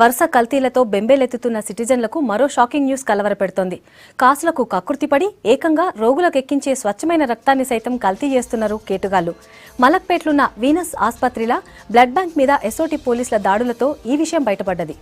వరుస కల్తీలతో బెంబేలెత్తుతున్న సిటిజన్లకు మరో shocking news కలవరపెడుతోంది. కాసులకు కక్కుర్తిపడి ఏకంగా రోగులకు ఎక్కించే స్వచ్ఛమైన రక్తాన్ని సైతం కల్తీ చేస్తున్నారు కేటుగాళ్లు. మలక్పేట్లున్న వీనస్ ఆసుపత్రిలో బ్లడ్ బ్యాంక్ మీద ఎస్ఓటీ పోలీసుల దాడులతో ఈ విషయం బయటపడ్డది.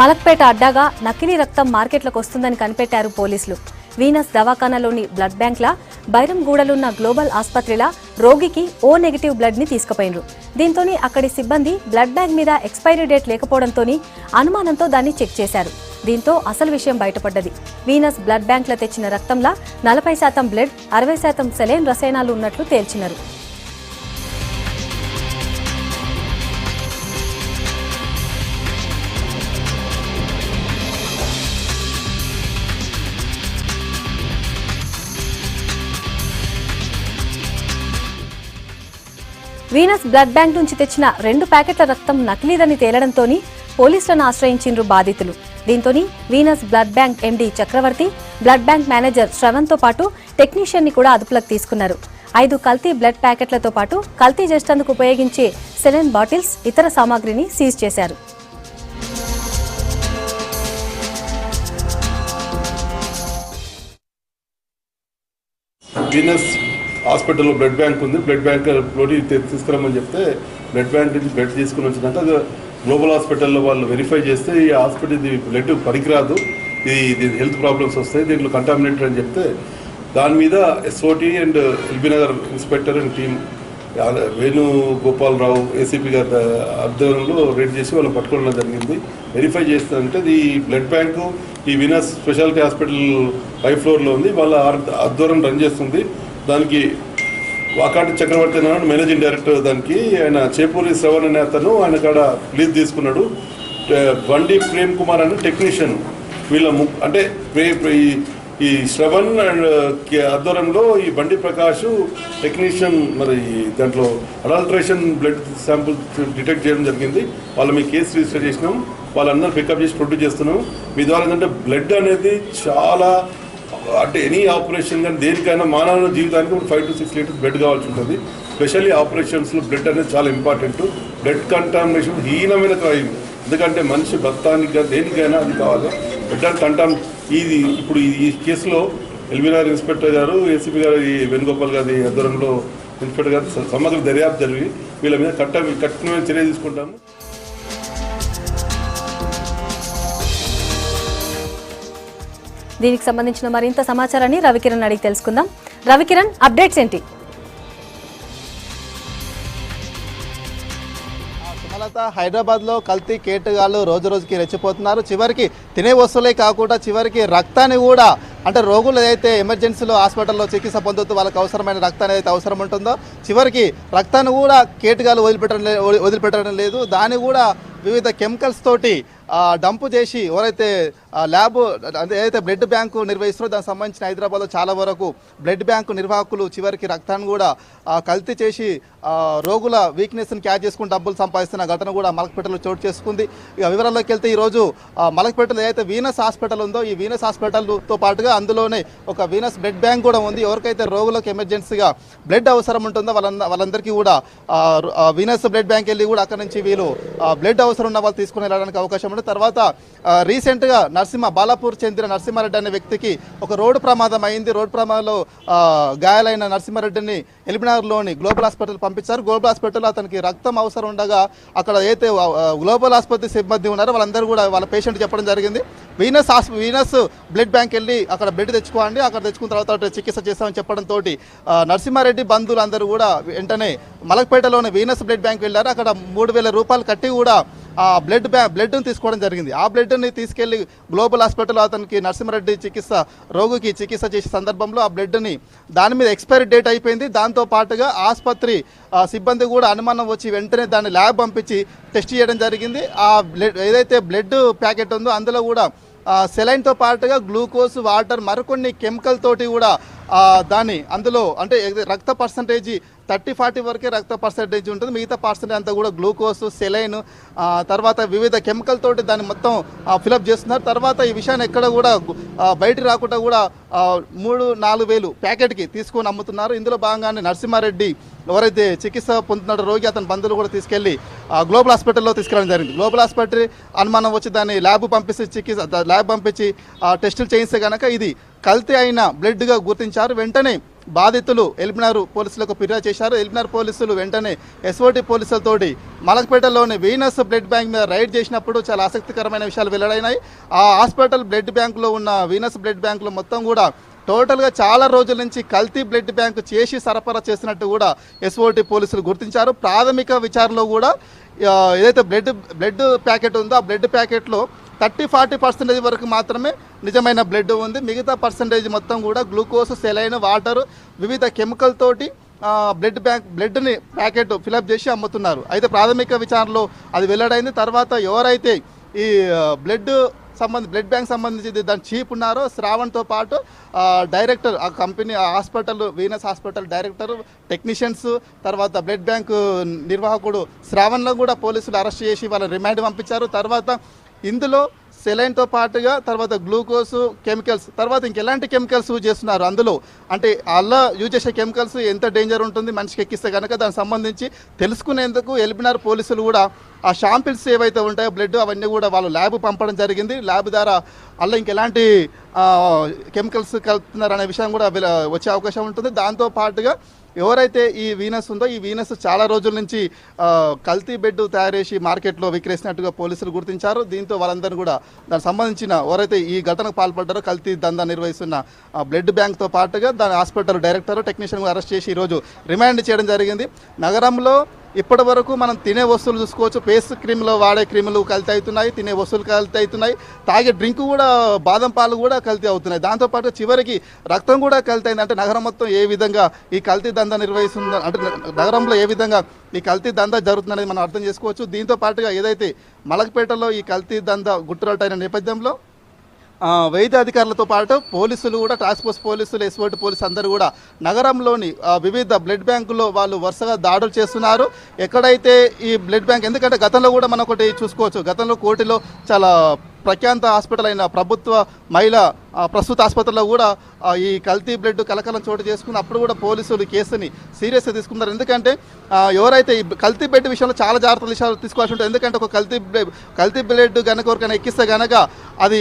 మలక్పేట అడ్డాగా నకిలీ రక్తం మార్కెట్లకు వస్తుందని కనిపెట్టారు పోలీసులు. వీనస్ దవాఖానాలోని బ్లడ్ బ్యాంక్లా బైరంగూడలున్న గ్లోబల్ ఆసుపత్రిలా రోగికి ఓ నెగిటివ్ బ్లడ్ ని తీసుకుపోయినరు. దీంతోని అక్కడి సిబ్బంది బ్లడ్ బ్యాంక్ మీద ఎక్స్పైరీ డేట్ లేకపోవడంతో అనుమానంతో దాన్ని చెక్ చేశారు. దీంతో అసలు విషయం బయటపడ్డది. వీనస్ బ్లడ్ బ్యాంక్లో తెచ్చిన రక్తంలా 40% బ్లడ్, 60% సెలైన్ రసాయనాలు ఉన్నట్లు తేల్చినారు. వీనస్ బ్లడ్ బ్యాంక్ నుంచి తెచ్చిన 2 ప్యాకెట్ల రక్తం నకిలీదని తేలడంతో పోలీసులను ఆశ్రయించిండ్రు బాధితులు. దీంతో వీనస్ బ్లడ్ బ్యాంక్ ఎండీ చక్రవర్తి, బ్లడ్ బ్యాంక్ మేనేజర్ శ్రవణ్తో పాటు టెక్నీషియన్ ని కూడా అదుపులోకి తీసుకున్నారు. 5 కల్తీ బ్లడ్ ప్యాకెట్లతో పాటు కల్తీ చేసేందుకు ఉపయోగించే సెలైన్ బాటిల్స్, ఇతర సామాగ్రిని సీజ్ చేశారు. హాస్పిటల్లో బ్లడ్ బ్యాంక్ ఉంది. బ్లడ్ బ్యాంక్ లోని తీసుకురమ్మని చెప్తే బ్లడ్ బ్యాంక్ నుంచి బ్లడ్ తీసుకుని వచ్చినాక గ్లోబల్ హాస్పిటల్లో వాళ్ళు వెరిఫై చేస్తే ఈ హాస్పిటల్ ఇది బ్లడ్ పనికిరాదు, ఇది హెల్త్ ప్రాబ్లమ్స్ వస్తాయి, దీంట్లో కంటామినేటెడ్ అని చెప్తే దాని మీద SOT and LB Nagar inspector and team Venugopala Rao ACP గారి ఆధ్వర్యంలో రేడ్ చేసి వాళ్ళని పట్టుకోవడం జరిగింది. వెరిఫై చేస్తుందంటే ఈ బ్లడ్ బ్యాంకు ఈ వీనస్ స్పెషాలిటీ హాస్పిటల్ 5th ఫ్లోర్లో ఉంది. వాళ్ళ ఆధ్వర్యం రన్ చేస్తుంది. దానికి వాకాటి చక్రవర్తి అన్నాడు మేనేజింగ్ డైరెక్టర్. దానికి ఆయన చేపూరి శ్రవణ్ అనే అతను ఆయన కాడ లీజ్ తీసుకున్నాడు. బండి ప్రేమ్ కుమార్ అనే టెక్నీషియన్, వీళ్ళ అంటే ఈ శ్రవణ్ అండ్ ఆధ్వర్యంలో ఈ బండి ప్రకాష్ టెక్నీషియన్ మరి దాంట్లో అడల్ట్రేషన్ బ్లడ్ శాంపుల్ డిటెక్ట్ చేయడం జరిగింది. వాళ్ళు మీ కేసు రిజిస్టర్ చేసినాం, వాళ్ళందరూ పికప్ చేసి ప్రొడ్యూస్ చేస్తున్నాం. మీ ద్వారా ఏంటంటే బ్లడ్ అనేది చాలా అంటే ఎనీ ఆపరేషన్ కానీ దేనికైనా మానవ జీవితానికి 5 to 6 లీటర్స్ బ్లడ్ కావాల్సి ఉంటుంది. స్పెషల్లీ ఆపరేషన్స్లో బ్లడ్ అనేది చాలా ఇంపార్టెంట్. బ్లడ్ కంటామినేషన్ హీనమైన క్రైమ్, ఎందుకంటే మనిషి భక్తానికి కానీ దేనికైనా అది కావాలి. బ్లడ్ ఇది ఇప్పుడు ఈ కేసులో ఎల్బీనగర్ ఇన్స్పెక్టర్ గారు, ఏసీపీ గారు, ఈ వేణుగోపాల్ గారి ఆధ్వర్యంలో ఇన్స్పెక్టర్ గారు సమగ్ర దర్యాప్తు జరిగి వీళ్ళ మీద కఠినమైన చర్య తీసుకుంటాము. దీనికి సంబంధించిన మరింత సమాచారాన్ని రవికిరణ్ అడిగి తెలుసుకుందాం. రవికిరణ్, అప్డేట్స్ ఏంటి? హైదరాబాద్లో కల్తీ కేటుగాళ్ళు రోజు రోజుకి రెచ్చిపోతున్నారు. చివరికి తినే వస్తువులే కాకుండా చివరికి రక్తాన్ని కూడా, అంటే రోగులు ఏదైతే ఎమర్జెన్సీలో హాస్పిటల్లో చికిత్స పొందుతూ వాళ్ళకి అవసరమైన రక్తాన్ని ఏదైతే అవసరం ఉంటుందో చివరికి రక్తాన్ని కూడా కేటుగాళ్ళు వదిలిపెట్టడం లేదు. దాన్ని కూడా వివిధ కెమికల్స్ తోటి డంపు చేసి ఎవరైతే ల్యాబ్ ఏదైతే బ్లడ్ బ్యాంకు నిర్వహిస్తారో దానికి సంబంధించిన హైదరాబాద్లో చాలా వరకు బ్లడ్ బ్యాంకు నిర్వాహకులు చివరికి రక్తాన్ని కూడా కల్తీ చేసి రోగుల వీక్నెస్ని క్యాచ్ చేసుకుని డబ్బులు సంపాదిస్తున్న ఘటన కూడా మలక్పేటలో చోటు చేసుకుంది. ఇక వివరాల్లోకి వెళ్తే ఈరోజు మలక్పేటలో ఏదైతే వీనస్ హాస్పిటల్ ఉందో ఈ వీనస్ హాస్పిటల్తో పాటుగా అందులోనే ఒక వీనస్ బ్లడ్ బ్యాంక్ కూడా ఉంది. ఎవరికైతే రోగులకు ఎమర్జెన్సీగా బ్లడ్ అవసరం ఉంటుందో వాళ్ళందరికీ కూడా వీనస్ బ్లడ్ బ్యాంక్ వెళ్ళి కూడా అక్కడ నుంచి వీళ్ళు బ్లడ్ అవసరం ఉన్న వాళ్ళు తీసుకుని వెళ్ళడానికి అవకాశం ఉంటుంది. తర్వాత రీసెంట్గా బాలాపూర్ చెందిన నరసింహారెడ్డి అనే వ్యక్తికి ఒక రోడ్డు ప్రమాదం అయింది. రోడ్డు ప్రమాదంలో గాయాలైన నరసింహారెడ్డిని ఎల్బీనగర్లోని గ్లోబల్ హాస్పిటల్ పంపించారు. గ్లోబల్ హాస్పిటల్లో అతనికి రక్తం అవసరం ఉండగా అక్కడ ఏదైతే గ్లోబల్ ఆసుపత్రి సిబ్బంది ఉన్నారో వాళ్ళందరూ కూడా వాళ్ళ పేషెంట్ చెప్పడం జరిగింది, వీనస్ బ్లడ్ బ్యాంక్ వెళ్ళి అక్కడ బ్లడ్ తెచ్చుకోండి, అక్కడ తెచ్చుకున్న తర్వాత చికిత్స చేస్తామని చెప్పడంతో నరసింహారెడ్డి బంధువులు అందరూ కూడా వెంటనే మలక్పేటలోని వీనస్ బ్లడ్ బ్యాంక్ వెళ్ళారు. అక్కడ 3,000 రూపాయలు కట్టి కూడా ఆ బ్లడ్ని తీసుకోవడం జరిగింది. ఆ బ్లడ్ని తీసుకెళ్లి గ్లోబల్ హాస్పిటల్ అతనికి నరసింహారెడ్డి రోగికి చికిత్స చేసే సందర్భంలో ఆ బ్లడ్ని దాని మీద ఎక్స్పైరీ డేట్ అయిపోయింది. దాంతో పాటుగా ఆసుపత్రి సిబ్బంది కూడా అనుమానం వచ్చి వెంటనే దాన్ని ల్యాబ్ పంపించి టెస్ట్ చేయడం జరిగింది. ఆ ఏదైతే బ్లడ్ ప్యాకెట్ ఉందో అందులో కూడా సెలైన్తో పాటుగా గ్లూకోజ్, వాటర్, మరికొన్ని కెమికల్ తోటి కూడా దాన్ని అందులో అంటే రక్త పర్సంటేజీ 30-40 వరకే రక్త పర్సంటేజ్ ఉంటుంది. మిగతా పర్సంటేజ్ అంతా కూడా గ్లూకోజ్, సెలైన్, తర్వాత వివిధ కెమికల్ తోటి దాన్ని మొత్తం ఫిలప్ చేస్తున్నారు. తర్వాత ఈ విషయాన్ని ఎక్కడ కూడా బయటికి రాకుండా కూడా 3-4 వేలు ప్యాకెట్కి తీసుకొని అమ్ముతున్నారు. ఇందులో భాగంగానే నరసింహారెడ్డి ఎవరైతే చికిత్స పొందుతున్నాడో రోగి అతని బంధువులు కూడా తీసుకెళ్లి గ్లోబల్ హాస్పిటల్లో తీసుకెళ్ళడం జరిగింది. గ్లోబల్ హాస్పిటల్ అనుమానం వచ్చి దాన్ని ల్యాబ్ పంపించి టెస్టులు చేయిస్తే కనుక ఇది కల్తీ అయిన బ్లడ్గా గుర్తించారు. వెంటనే బాధితులు ఎల్బినార్ పోలీసులకు ఫిర్యాదు చేశారు. ఎల్బినార్ పోలీసులు వెంటనే ఎస్ఓటి పోలీసులతోటి మలక్పేటలోని వీనస్ బ్లడ్ బ్యాంక్ మీద రైడ్ చేసినప్పుడు చాలా ఆసక్తికరమైన విషయాలు వెల్లడైనాయి. ఆ హాస్పిటల్ బ్లడ్ బ్యాంకులో ఉన్న వీనస్ బ్లడ్ బ్యాంకులో మొత్తం కూడా టోటల్గా చాలా రోజుల నుంచి కల్తీ బ్లడ్ బ్యాంకు చేసి సరఫరా చేసినట్టు కూడా ఎస్ఓటి పోలీసులు గుర్తించారు. ప్రాథమిక విచారణలో కూడా ఏదైతే బ్లడ్ ప్యాకెట్ ఉందో ఆ బ్లడ్ ప్యాకెట్లో 30-40% వరకు మాత్రమే నిజమైన బ్లడ్ ఉంది. మిగతా పర్సంటేజ్ మొత్తం కూడా గ్లూకోజ్, సెలైన్, వాటర్, వివిధ కెమికల్ తోటి బ్లడ్ని ప్యాకెట్ ఫిలప్ చేసి అమ్ముతున్నారు. అయితే ప్రాథమిక విచారణలో అది వెల్లడైంది. తర్వాత ఎవరైతే ఈ బ్లడ్ బ్యాంక్ సంబంధించి దాని చీఫ్ ఉన్నారో శ్రావణ్తో పాటు డైరెక్టర్ ఆ company hospital Venus hospital director, technicians, తర్వాత బ్లడ్ బ్యాంకు నిర్వాహకుడు శ్రావణ్లో కూడా పోలీసులు అరెస్ట్ చేసి వాళ్ళని రిమాండ్ పంపించారు. తర్వాత ఇందులో సెలైన్తో పాటుగా తర్వాత గ్లూకోజ్, కెమికల్స్, తర్వాత ఇంకెలాంటి కెమికల్స్ యూజ్ చేస్తున్నారు అందులో అంటే అలా యూజ్ చేసే కెమికల్స్ ఎంత డేంజర్ ఉంటుంది మనిషికి ఎక్కిస్తే కనుక దానికి సంబంధించి తెలుసుకునేందుకు ఎల్బినార్ పోలీసులు కూడా ఆ షాంపిల్స్ ఏవైతే ఉంటాయో బ్లడ్ అవన్నీ కూడా వాళ్ళు ల్యాబ్ పంపడం జరిగింది. ల్యాబ్ ద్వారా అలా ఇంకెలాంటి కెమికల్స్ కలుపుతున్నారు అనే విషయం కూడా వచ్చే అవకాశం ఉంటుంది. దాంతో పాటుగా ఎవరైతే ఈ వీనస్ ఉందో ఈ వీనస్ చాలా రోజుల నుంచి కల్తీ బెడ్ తయారు చేసి మార్కెట్లో విక్రయిస్తున్నట్టుగా పోలీసులు గుర్తించారు. దీంతో వాళ్ళందరూ కూడా దానికి సంబంధించిన ఎవరైతే ఈ ఘటనకు పాల్పడ్డారో కల్తీ దందా నిర్వహిస్తున్న బ్లడ్ బ్యాంక్తో పాటుగా దాని హాస్పిటల్ డైరెక్టర్, టెక్నీషియన్ అరెస్ట్ చేసి ఈరోజు రిమాండ్ చేయడం జరిగింది. నగరంలో ఇప్పటి వరకు మనం తినే వస్తువులు చూసుకోవచ్చు. ఫేస్ క్రీమ్లో వాడే క్రీములు కల్తీ అవుతున్నాయి, తినే వస్తువులు కల్తీ అవుతున్నాయి, తాగే డ్రింక్ కూడా బాదం పాలు కూడా కల్తీ అవుతున్నాయి. దాంతోపాటు చివరికి రక్తం కూడా కల్తీ అయింది. అంటే నగరం మొత్తం ఏ విధంగా ఈ కల్తీ దందా నిర్వహిస్తుందో అంటే నగరంలో ఏ విధంగా ఈ కల్తీ దందా జరుగుతుందనేది మనం అర్థం చేసుకోవచ్చు. దీంతో పాటుగా ఏదైతే మలక్పేటలో ఈ కల్తీ దందా గుట్టురట్టయిన నేపథ్యంలో వైద్య అధికారులతో పాటు పోలీసులు కూడా టాస్క్ ఫోర్స్ పోలీసులు, ఎస్ఓటి పోలీసు అందరూ కూడా నగరంలోని వివిధ బ్లడ్ బ్యాంకుల్లో వాళ్ళు వరుసగా దాడులు చేస్తున్నారు. ఎక్కడైతే ఈ బ్లడ్ బ్యాంక్ ఎందుకంటే గతంలో కూడా మనం ఒకటి చూసుకోవచ్చు. గతంలో కోటిలో చాలా ప్రఖ్యాత హాస్పిటల్ అయిన ప్రభుత్వ మహిళా ప్రస్తుత ఆసుపత్రిలో కూడా ఈ కల్తీ బ్లడ్ కలకలం చోటు చేసుకుని అప్పుడు కూడా పోలీసులు కేసుని సీరియస్గా తీసుకున్నారు. ఎందుకంటే ఎవరైతే ఈ కల్తీ బ్లడ్ విషయంలో చాలా జాగ్రత్తలు తీసుకోవాల్సి ఉంటుంది. ఎందుకంటే ఒక కల్తీ బ్లడ్ కనుక ఎవరికైనా ఎక్కిస్తే కనుక అది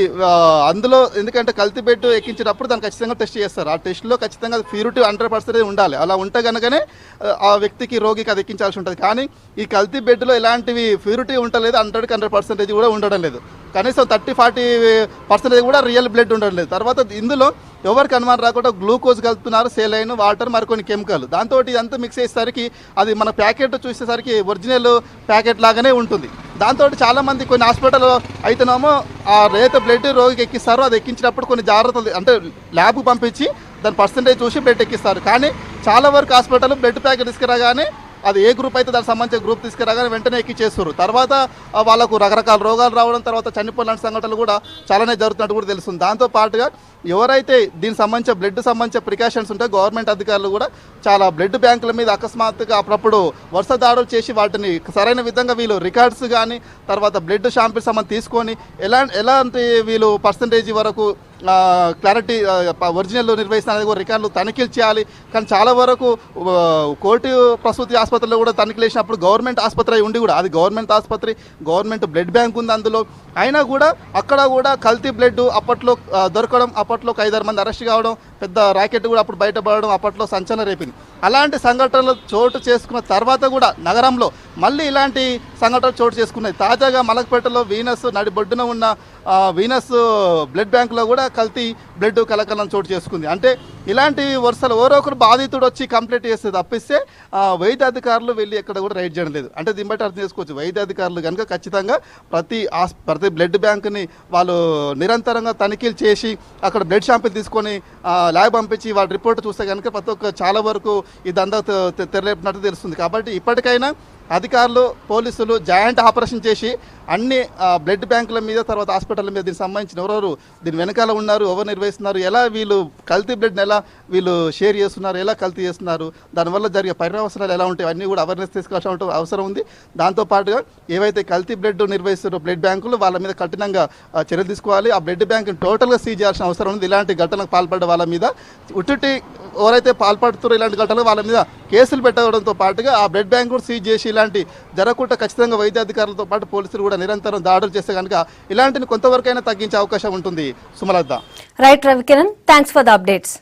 అందులో ఎందుకంటే కల్తీ బ్లడ్ ఎక్కించేటప్పుడు దాన్ని ఖచ్చితంగా టెస్ట్ చేస్తారు. ఆ టెస్ట్లో ఖచ్చితంగా ప్యూరిటీ 100% ఉండాలి. అలా ఉంటే కనుకనే ఆ వ్యక్తికి రోగికి అది ఎక్కించాల్సి ఉంటుంది. కానీ ఈ కల్తీ బ్లడ్లో ఎలాంటివి ప్యూరిటీ ఉండలేదు, 100% కూడా ఉండడం లేదు. కనీసం 30-40% కూడా రియల్ బ్లడ్ ఉండడం లేదు. తర్వాత ఇందులో ఎవరికి అనుమానం రాకుండా గ్లూకోజ్ కలుపుతున్నారు, సెలైన్, వాటర్, మరికొన్ని కెమికల్. దాంతో ఇదంతా మిక్స్ చేసేసరికి అది మన ప్యాకెట్ చూసేసరికి ఒరిజినల్ ప్యాకెట్ లాగానే ఉంటుంది. దాంతో చాలామంది కొన్ని హాస్పిటల్ అయితేనేమో ఆ రేత బ్లడ్ రోగికి ఎక్కిస్తారు. అది ఎక్కించినప్పుడు కొన్ని జాగ్రత్తలు అంటే ల్యాబ్కు పంపించి దాని పర్సంటేజ్ చూసి బ్లడ్ ఎక్కిస్తారు. కానీ చాలా వరకు హాస్పిటల్ బ్లడ్ ప్యాకెట్ తీసుకురాగానే అది ఏ గ్రూప్ అయితే దానికి సంబంధించిన గ్రూప్ తీసుకురాగానే వెంటనే ఎక్కిచ్చేస్తారు. తర్వాత వాళ్ళకు రకరకాల రోగాలు రావడం, తర్వాత చనిపోయిన సంఘటనలు కూడా చాలానే జరుగుతున్నట్టు కూడా తెలుస్తుంది. దాంతో పాటుగా ఎవరైతే దీనికి సంబంధించిన బ్లడ్ సంబంధించిన ప్రికాషన్స్ ఉంటాయో గవర్నమెంట్ అధికారులు కూడా చాలా బ్లడ్ బ్యాంకుల మీద అకస్మాత్తుగా అప్పుడప్పుడు వరుస దాడులు చేసి వాటిని సరైన విధంగా వీళ్ళు రికార్డ్స్ కానీ తర్వాత బ్లడ్ శాంపిల్స్ సంబంధించి తీసుకొని ఎలాంటి వీళ్ళు పర్సంటేజ్ వరకు క్లారిటీ ఒరిజినల్ నిర్వహిస్తున్న కూడా రికార్డులు తనిఖీలు చేయాలి. కానీ చాలా వరకు కోర్టు ప్రసూతి ఆసుపత్రిలో కూడా తనిఖీలు వేసినప్పుడు గవర్నమెంట్ ఆసుపత్రి ఉండి కూడా అది గవర్నమెంట్ ఆసుపత్రి, గవర్నమెంట్ బ్లడ్ బ్యాంక్ ఉంది అందులో, అయినా కూడా అక్కడ కూడా కల్తీ బ్లడ్ అప్పట్లో దొరకడం, అప్పట్లో 5-6 మంది అరెస్ట్ కావడం, పెద్ద ర్యాకెట్ కూడా అప్పుడు బయటపడడం అప్పట్లో సంచలనం రేపింది. అలాంటి సంఘటనలు చోటు చేసుకున్న తర్వాత కూడా నగరంలో మళ్ళీ ఇలాంటి సంఘటనలు చోటు చేసుకున్నాయి. తాజాగా మలక్పేటలో వీనస్ నడిబొడ్డున ఉన్న వీనస్ బ్లడ్ బ్యాంకులో కూడా కల్తీ బ్లడ్ కలకలం చోటు చేసుకుంది. అంటే ఇలాంటి వరుసలు ఎవరో ఒకరు బాధితుడు వచ్చి కంప్లైంట్ చేస్తే తప్పిస్తే వైద్య అధికారులు వెళ్ళి ఎక్కడ కూడా రైడ్ చేయడం లేదు. అంటే దీన్ని బట్టి అర్థం చేసుకోవచ్చు, వైద్య అధికారులు కనుక ఖచ్చితంగా ప్రతి బ్లడ్ బ్యాంక్ని వాళ్ళు నిరంతరంగా తనిఖీలు చేసి అక్కడ బ్లడ్ శాంపిల్ తీసుకొని ల్యాబ్ పంపించి వాళ్ళ రిపోర్ట్ చూస్తే కనుక ప్రతి ఒక్క చాలా వరకు ఇదంతా తెరలేపినట్టు తెలుస్తుంది. కాబట్టి ఇప్పటికైనా అధికారులు పోలీసులు జాయింట్ ఆపరేషన్ చేసి అన్ని బ్లడ్ బ్యాంకుల మీద తర్వాత హాస్పిటల్ మీద దీనికి సంబంధించిన ఎవరెవరు దీని వెనకాల ఉన్నారు, ఎవరు నిర్వహిస్తున్నారు, ఎలా వీళ్ళు కల్తీ బ్లడ్ని ఎలా వీళ్ళు షేర్ చేస్తున్నారు, ఎలా కల్తీ చేస్తున్నారు, దానివల్ల జరిగే పర్యవసరాలు ఎలా ఉంటాయి అన్నీ కూడా అవేర్నెస్ తీసుకోవాల్సిన అవసరం ఉంది. దాంతోపాటుగా ఏవైతే కల్తీ బ్లడ్ నిర్వహిస్తారో బ్లడ్ బ్యాంకులు వాళ్ళ మీద కఠినంగా చర్యలు తీసుకోవాలి. ఆ బ్లడ్ బ్యాంకుని టోటల్గా సీజ్ చేయాల్సిన అవసరం ఉంది. ఇలాంటి ఘటనకు పాల్పడ్డ వాళ్ళ మీద ఉట్టుటి ఎవరైతే పాల్పడుతారో ఇలాంటి ఘటనలు వాళ్ళ మీద కేసులు పెట్టడంతో పాటుగా ఆ బ్లడ్ బ్యాంక్ కూడా సీజ్ చేసి ఇలాంటి జరగకుండా ఖచ్చితంగా వైద్య అధికారులతో పాటు పోలీసులు కూడా నిరంతరం దాడులు చేస్తే కనుక ఇలాంటిని కొంతవరకైనా తగ్గించే అవకాశం ఉంటుంది. Sumalatha. Right Ravikiran, thanks for the updates.